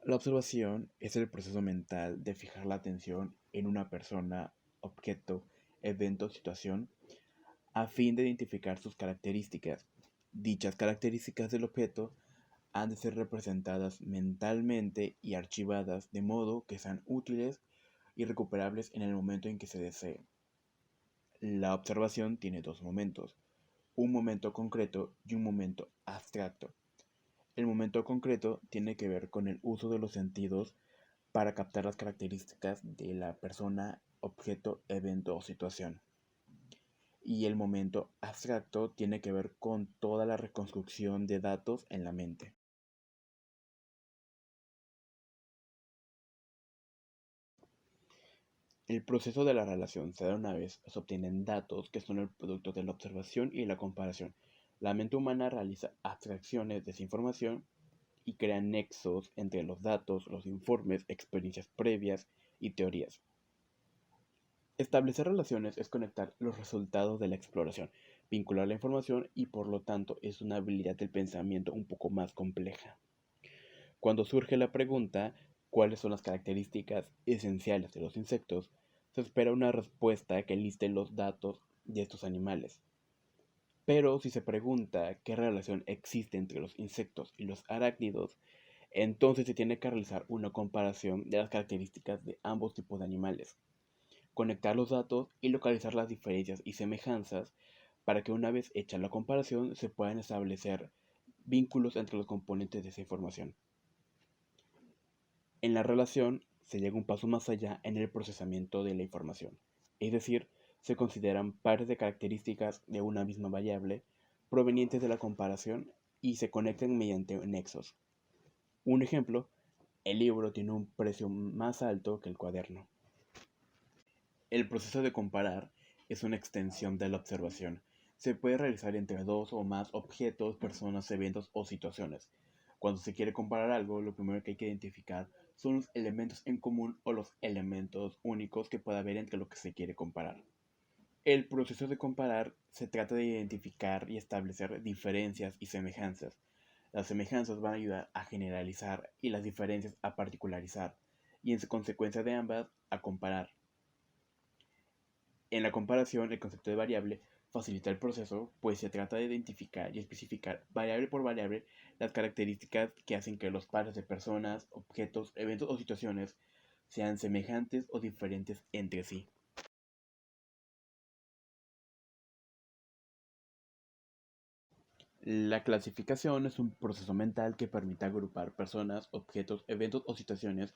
La observación es el proceso mental de fijar la atención en una persona, objeto, evento o situación a fin de identificar sus características. Dichas características del objeto han de ser representadas mentalmente y archivadas de modo que sean útiles y recuperables en el momento en que se desee. La observación tiene dos momentos, un momento concreto y un momento abstracto. El momento concreto tiene que ver con el uso de los sentidos para captar las características de la persona, objeto, evento o situación. Y el momento abstracto tiene que ver con toda la reconstrucción de datos en la mente. El proceso de la relación se da una vez se obtienen datos que son el producto de la observación y la comparación. La mente humana realiza abstracciones de esa información y crea nexos entre los datos, los informes, experiencias previas y teorías. Establecer relaciones es conectar los resultados de la exploración, vincular la información y por lo tanto es una habilidad del pensamiento un poco más compleja. Cuando surge la pregunta, ¿cuáles son las características esenciales de los insectos? Se espera una respuesta que liste los datos de estos animales. Pero si se pregunta qué relación existe entre los insectos y los arácnidos, entonces se tiene que realizar una comparación de las características de ambos tipos de animales, conectar los datos y localizar las diferencias y semejanzas para que una vez hecha la comparación se puedan establecer vínculos entre los componentes de esa información. En la relación se llega un paso más allá en el procesamiento de la información, es decir, se consideran pares de características de una misma variable provenientes de la comparación y se conectan mediante nexos. Un ejemplo, el libro tiene un precio más alto que el cuaderno. El proceso de comparar es una extensión de la observación. Se puede realizar entre dos o más objetos, personas, eventos o situaciones. Cuando se quiere comparar algo, lo primero que hay que identificar son los elementos en común o los elementos únicos que pueda haber entre lo que se quiere comparar. El proceso de comparar se trata de identificar y establecer diferencias y semejanzas. Las semejanzas van a ayudar a generalizar y las diferencias a particularizar, y en consecuencia de ambas, a comparar. En la comparación, el concepto de variable facilita el proceso, pues se trata de identificar y especificar variable por variable las características que hacen que los pares de personas, objetos, eventos o situaciones sean semejantes o diferentes entre sí. La clasificación es un proceso mental que permite agrupar personas, objetos, eventos o situaciones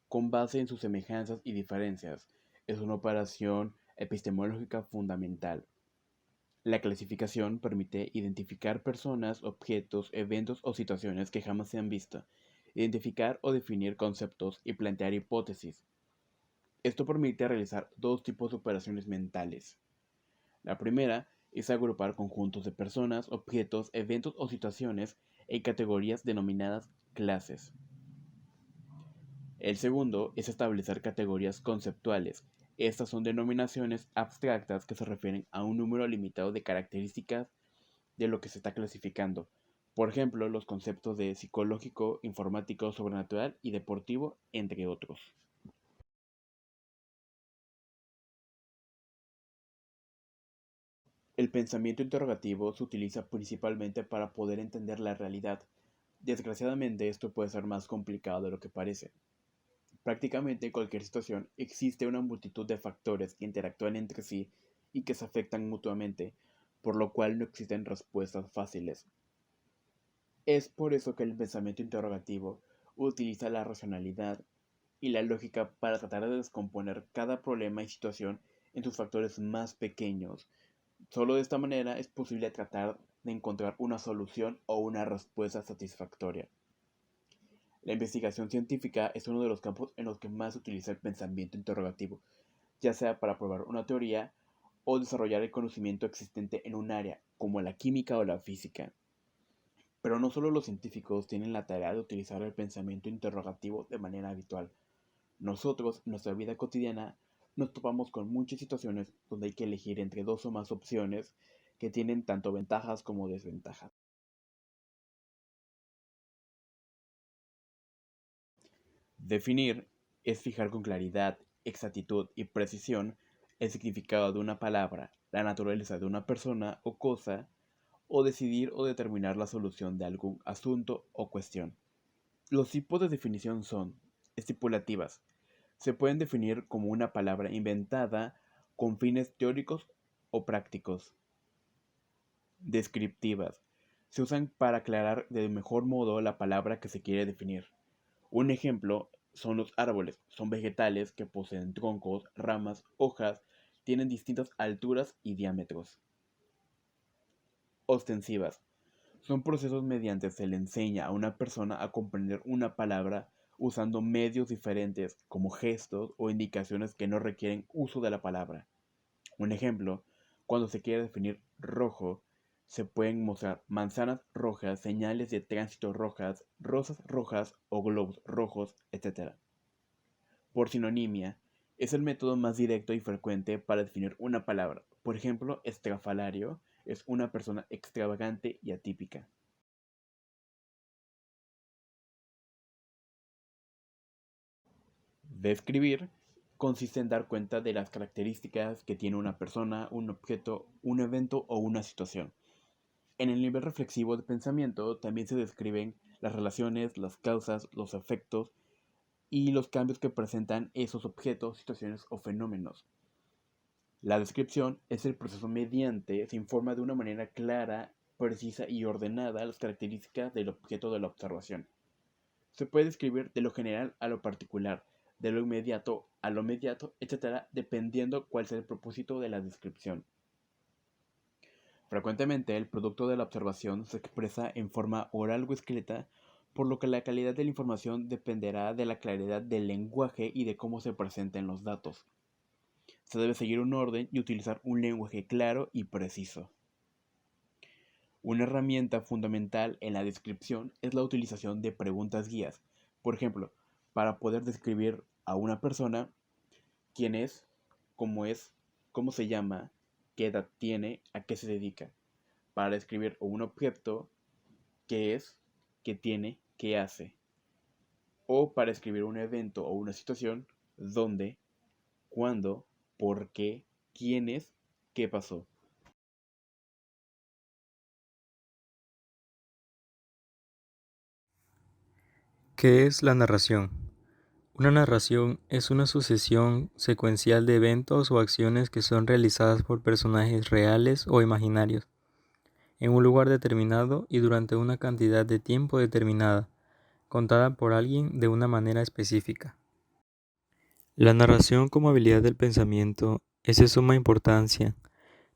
con base en sus semejanzas y diferencias. Es una operación epistemológica fundamental. La clasificación permite identificar personas, objetos, eventos o situaciones que jamás se han visto, identificar o definir conceptos y plantear hipótesis. Esto permite realizar dos tipos de operaciones mentales. La primera es agrupar conjuntos de personas, objetos, eventos o situaciones en categorías denominadas clases. El segundo es establecer categorías conceptuales. Estas son denominaciones abstractas que se refieren a un número limitado de características de lo que se está clasificando. Por ejemplo, los conceptos de psicológico, informático, sobrenatural y deportivo, entre otros. El pensamiento interrogativo se utiliza principalmente para poder entender la realidad. Desgraciadamente, esto puede ser más complicado de lo que parece. Prácticamente en cualquier situación existe una multitud de factores que interactúan entre sí y que se afectan mutuamente, por lo cual no existen respuestas fáciles. Es por eso que el pensamiento interrogativo utiliza la racionalidad y la lógica para tratar de descomponer cada problema y situación en sus factores más pequeños. Solo de esta manera es posible tratar de encontrar una solución o una respuesta satisfactoria. La investigación científica es uno de los campos en los que más se utiliza el pensamiento interrogativo, ya sea para probar una teoría o desarrollar el conocimiento existente en un área, como la química o la física. Pero no solo los científicos tienen la tarea de utilizar el pensamiento interrogativo de manera habitual. Nosotros, en nuestra vida cotidiana, nos topamos con muchas situaciones donde hay que elegir entre dos o más opciones que tienen tanto ventajas como desventajas. Definir es fijar con claridad, exactitud y precisión el significado de una palabra, la naturaleza de una persona o cosa, o decidir o determinar la solución de algún asunto o cuestión. Los tipos de definición son estipulativas. Se pueden definir como una palabra inventada con fines teóricos o prácticos. Descriptivas. Se usan para aclarar de mejor modo la palabra que se quiere definir. Un ejemplo son los árboles. Son vegetales que poseen troncos, ramas, hojas, tienen distintas alturas y diámetros. Ostensivas. Son procesos mediante se le enseña a una persona a comprender una palabra usando medios diferentes como gestos o indicaciones que no requieren uso de la palabra. Un ejemplo, cuando se quiere definir rojo, se pueden mostrar manzanas rojas, señales de tránsito rojas, rosas rojas o globos rojos, etc. Por sinonimia, es el método más directo y frecuente para definir una palabra. Por ejemplo, estrafalario es una persona extravagante y atípica. Describir consiste en dar cuenta de las características que tiene una persona, un objeto, un evento o una situación. En el nivel reflexivo de pensamiento también se describen las relaciones, las causas, los efectos y los cambios que presentan esos objetos, situaciones o fenómenos. La descripción es el proceso mediante se informa de una manera clara, precisa y ordenada las características del objeto de la observación. Se puede describir de lo general a lo particular, de lo inmediato a lo mediato, etc., dependiendo cuál sea el propósito de la descripción. Frecuentemente, el producto de la observación se expresa en forma oral o escrita, por lo que la calidad de la información dependerá de la claridad del lenguaje y de cómo se presenten los datos. Se debe seguir un orden y utilizar un lenguaje claro y preciso. Una herramienta fundamental en la descripción es la utilización de preguntas guías. Por ejemplo, para poder describir a una persona, quién es, cómo se llama, qué edad tiene, a qué se dedica. Para describir a un objeto, qué es, qué tiene, qué hace. O para escribir un evento o una situación, dónde, cuándo, por qué, quién es, qué pasó. ¿Qué es la narración? Una narración es una sucesión secuencial de eventos o acciones que son realizadas por personajes reales o imaginarios, en un lugar determinado y durante una cantidad de tiempo determinada, contada por alguien de una manera específica. La narración como habilidad del pensamiento es de suma importancia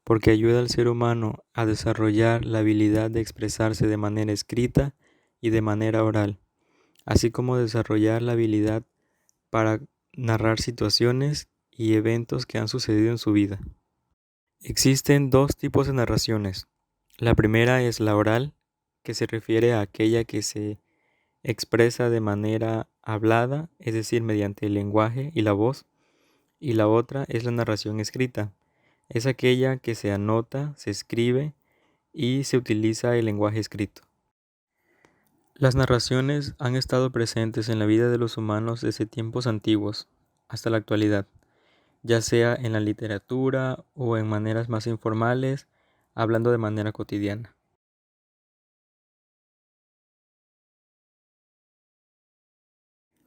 porque ayuda al ser humano a desarrollar la habilidad de expresarse de manera escrita y de manera oral, así como desarrollar la habilidad para narrar situaciones y eventos que han sucedido en su vida. Existen dos tipos de narraciones. La primera es la oral, que se refiere a aquella que se expresa de manera hablada, es decir, mediante el lenguaje y la voz, y la otra es la narración escrita. Es aquella que se anota, se escribe y se utiliza el lenguaje escrito. Las narraciones han estado presentes en la vida de los humanos desde tiempos antiguos hasta la actualidad, ya sea en la literatura o en maneras más informales, hablando de manera cotidiana.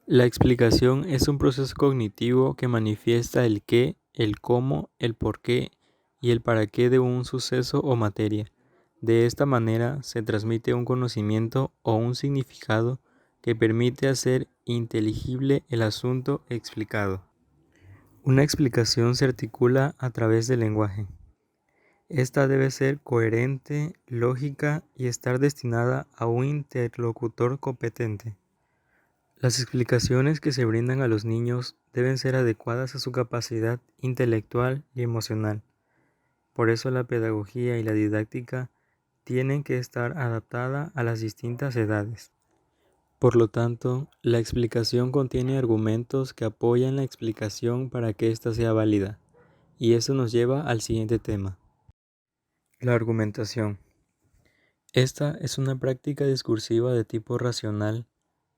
La explicación es un proceso cognitivo que manifiesta el qué, el cómo, el por qué y el para qué de un suceso o materia. De esta manera se transmite un conocimiento o un significado que permite hacer inteligible el asunto explicado. Una explicación se articula a través del lenguaje. Esta debe ser coherente, lógica y estar destinada a un interlocutor competente. Las explicaciones que se brindan a los niños deben ser adecuadas a su capacidad intelectual y emocional. Por eso la pedagogía y la didáctica tienen que estar adaptada a las distintas edades. Por lo tanto, la explicación contiene argumentos que apoyan la explicación para que ésta sea válida. Y eso nos lleva al siguiente tema. La argumentación. Esta es una práctica discursiva de tipo racional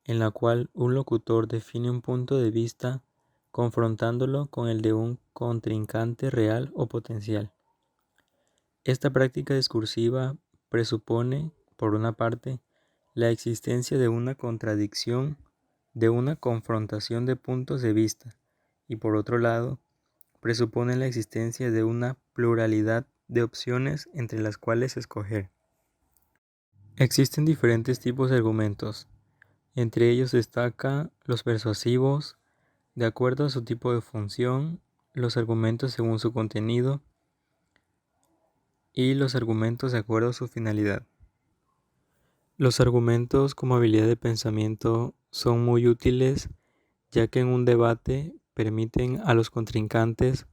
en la cual un locutor define un punto de vista confrontándolo con el de un contrincante real o potencial. Esta práctica discursiva presupone, por una parte, la existencia de una contradicción, de una confrontación de puntos de vista, y por otro lado, presupone la existencia de una pluralidad de opciones entre las cuales escoger. Existen diferentes tipos de argumentos. Entre ellos destaca los persuasivos, de acuerdo a su tipo de función, los argumentos según su contenido y los argumentos de acuerdo a su finalidad. Los argumentos como habilidad de pensamiento son muy útiles, ya que en un debate permiten a los contrincantes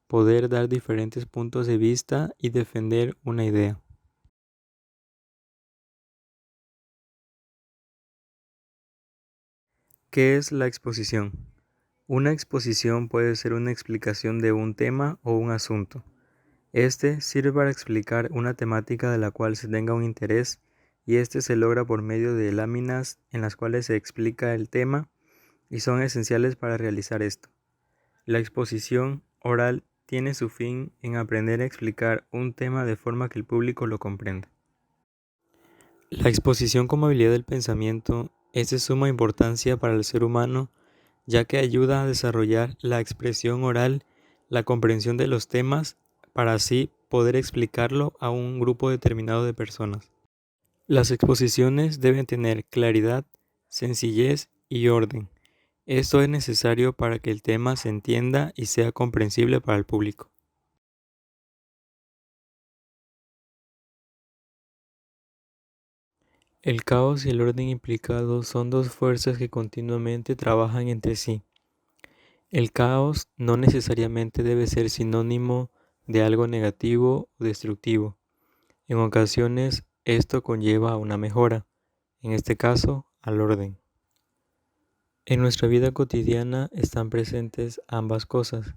poder dar diferentes puntos de vista y defender una idea. ¿Qué es la exposición? Una exposición puede ser una explicación de un tema o un asunto. Este sirve para explicar una temática de la cual se tenga un interés, y este se logra por medio de láminas en las cuales se explica el tema y son esenciales para realizar esto. La exposición oral tiene su fin en aprender a explicar un tema de forma que el público lo comprenda. La exposición como habilidad del pensamiento es de suma importancia para el ser humano, ya que ayuda a desarrollar la expresión oral, la comprensión de los temas, para así poder explicarlo a un grupo determinado de personas. Las exposiciones deben tener claridad, sencillez y orden. Esto es necesario para que el tema se entienda y sea comprensible para el público. El caos y el orden implicados son dos fuerzas que continuamente trabajan entre sí. El caos no necesariamente debe ser sinónimo de algo negativo o destructivo. En ocasiones esto conlleva a una mejora, en este caso al orden. En nuestra vida cotidiana están presentes ambas cosas,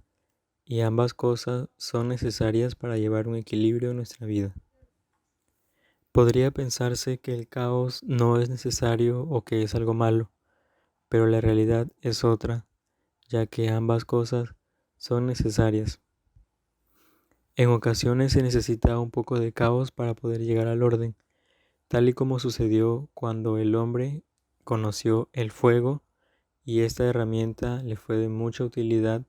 y ambas cosas son necesarias para llevar un equilibrio en nuestra vida. Podría pensarse que el caos no es necesario o que es algo malo, pero la realidad es otra, ya que ambas cosas son necesarias. En ocasiones se necesita un poco de caos para poder llegar al orden, tal y como sucedió cuando el hombre conoció el fuego y esta herramienta le fue de mucha utilidad.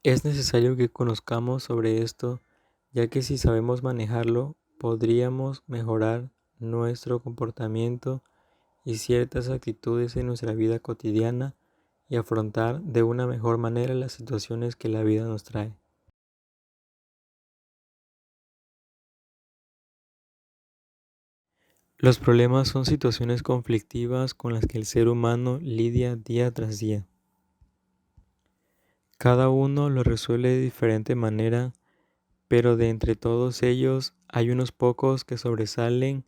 Es necesario que conozcamos sobre esto, ya que si sabemos manejarlo, podríamos mejorar nuestro comportamiento y ciertas actitudes en nuestra vida cotidiana y afrontar de una mejor manera las situaciones que la vida nos trae. Los problemas son situaciones conflictivas con las que el ser humano lidia día tras día. Cada uno lo resuelve de diferente manera, pero de entre todos ellos hay unos pocos que sobresalen,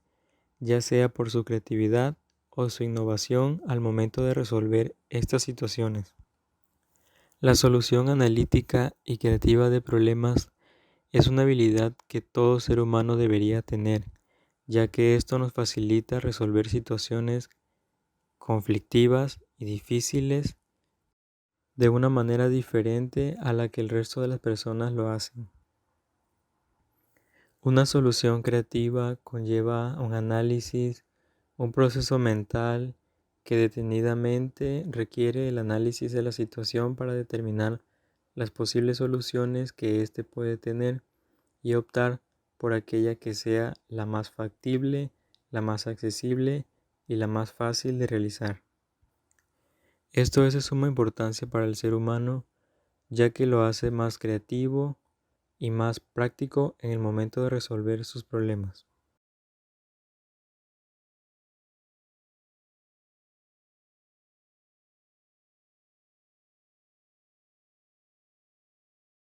ya sea por su creatividad o su innovación al momento de resolver estas situaciones. La solución analítica y creativa de problemas es una habilidad que todo ser humano debería tener, ya que esto nos facilita resolver situaciones conflictivas y difíciles de una manera diferente a la que el resto de las personas lo hacen. Una solución creativa conlleva un análisis, un proceso mental que detenidamente requiere el análisis de la situación para determinar las posibles soluciones que éste puede tener y optar por aquella que sea la más factible, la más accesible y la más fácil de realizar. Esto es de suma importancia para el ser humano, ya que lo hace más creativo y más práctico en el momento de resolver sus problemas.